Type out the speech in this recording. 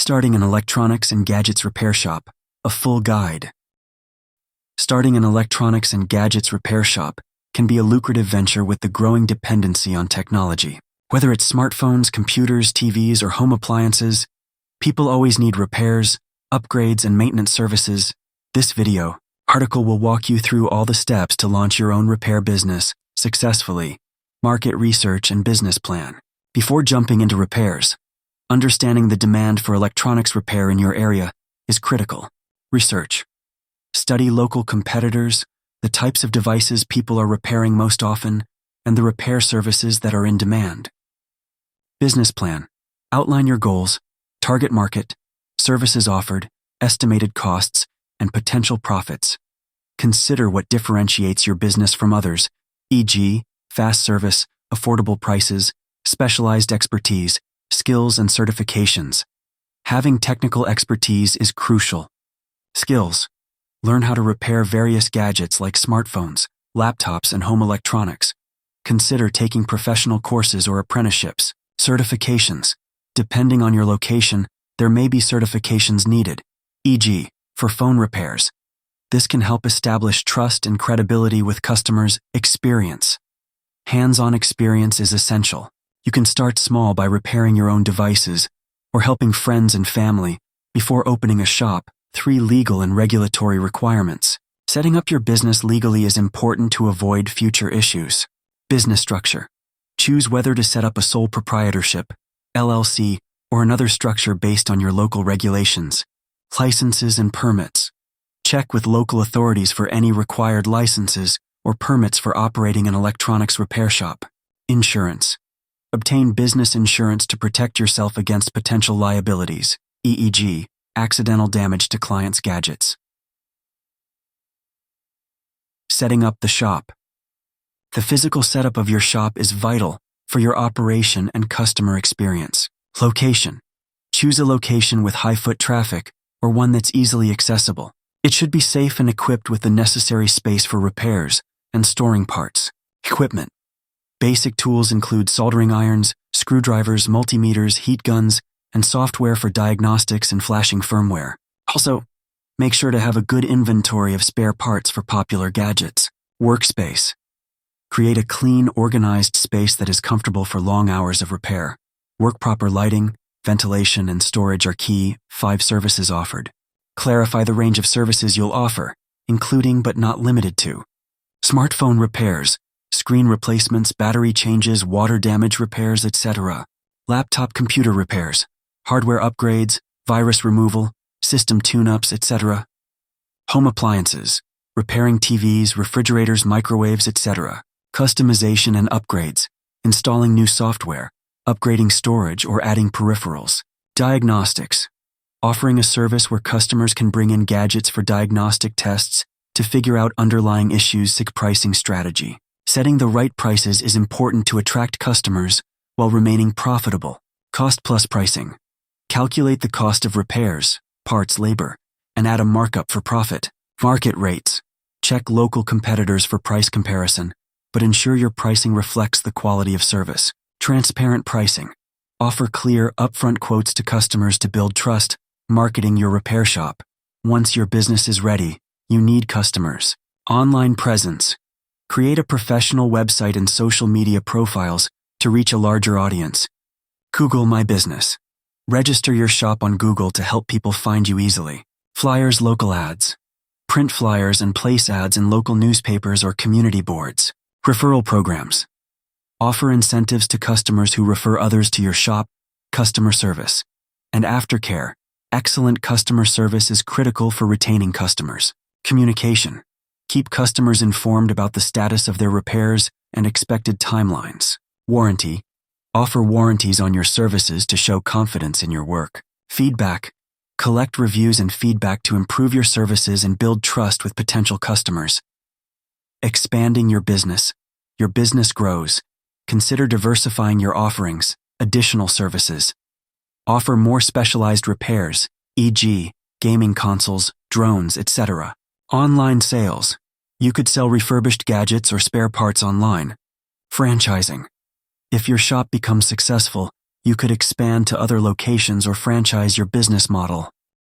Starting an electronics and gadgets repair shop, a full guide. Starting an electronics and gadgets repair shop can be a lucrative venture with the growing dependency on technology. Whether it's smartphones, computers, TVs, or home appliances, people always need repairs, upgrades, and maintenance services. This video article will walk you through all the steps to launch your own repair business successfully, market research, and business plan. Before jumping into repairs, understanding the demand for electronics repair in your area is critical. Research. Study local competitors, the types of devices people are repairing most often, and the repair services that are in demand. Business plan. Outline your goals, target market, services offered, estimated costs, and potential profits. Consider what differentiates your business from others, e.g., fast service, affordable prices, specialized expertise, skills, and certifications. Having technical expertise is crucial. Skills. Learn how to repair various gadgets like smartphones, laptops, and home electronics. Consider taking professional courses or apprenticeships. Certifications. Depending on your location, there may be certifications needed, e.g., for phone repairs. This can help establish trust and credibility with customers. Experience. Hands-on experience is essential. You can start small by repairing your own devices or helping friends and family before opening a shop. 3. Legal and regulatory requirements. Setting up your business legally is important to avoid future issues. Business structure. Choose whether to set up a sole proprietorship, LLC, or another structure based on your local regulations. Licenses and permits. Check with local authorities for any required licenses or permits for operating an electronics repair shop. Insurance. Obtain business insurance to protect yourself against potential liabilities, e.g., accidental damage to clients' gadgets. Setting up the shop. The physical setup of your shop is vital for your operation and customer experience. Location. Choose a location with high foot traffic or one that's easily accessible. It should be safe and equipped with the necessary space for repairs and storing parts. Equipment. Basic tools include soldering irons, screwdrivers, multimeters, heat guns, and software for diagnostics and flashing firmware. Also, make sure to have a good inventory of spare parts for popular gadgets. Workspace. Create a clean, organized space that is comfortable for long hours of repair. Proper lighting, ventilation, and storage are key. 5. Services offered. Clarify the range of services you'll offer, including but not limited to smartphone repairs, screen replacements, battery changes, water damage repairs, etc. Laptop computer repairs, hardware upgrades, virus removal, system tune-ups, etc. Home appliances, repairing TVs, refrigerators, microwaves, etc. Customization and upgrades, installing new software, upgrading storage, or adding peripherals. Diagnostics, offering a service where customers can bring in gadgets for diagnostic tests to figure out underlying issues. Pricing strategy. Setting the right prices is important to attract customers while remaining profitable. Cost plus pricing. Calculate the cost of repairs, parts, labor, and add a markup for profit. Market rates. Check local competitors for price comparison, but ensure your pricing reflects the quality of service. Transparent pricing. Offer clear, upfront quotes to customers to build trust. Marketing your repair shop. Once your business is ready, you need customers. Online presence. Create a professional website and social media profiles to reach a larger audience. Google My Business. Register your shop on Google to help people find you easily. Flyers, local ads. Print flyers and place ads in local newspapers or community boards. Referral programs. Offer incentives to customers who refer others to your shop. Customer service. And aftercare. Excellent customer service is critical for retaining customers. Communication. Keep customers informed about the status of their repairs and expected timelines. Warranty. Offer warranties on your services to show confidence in your work. Feedback. Collect reviews and feedback to improve your services and build trust with potential customers. Expanding your business. Your business grows. Consider diversifying your offerings, additional services. Offer more specialized repairs, e.g., gaming consoles, drones, etc. Online sales. You could sell refurbished gadgets or spare parts online. Franchising. If your shop becomes successful, You could expand to other locations or franchise your business model.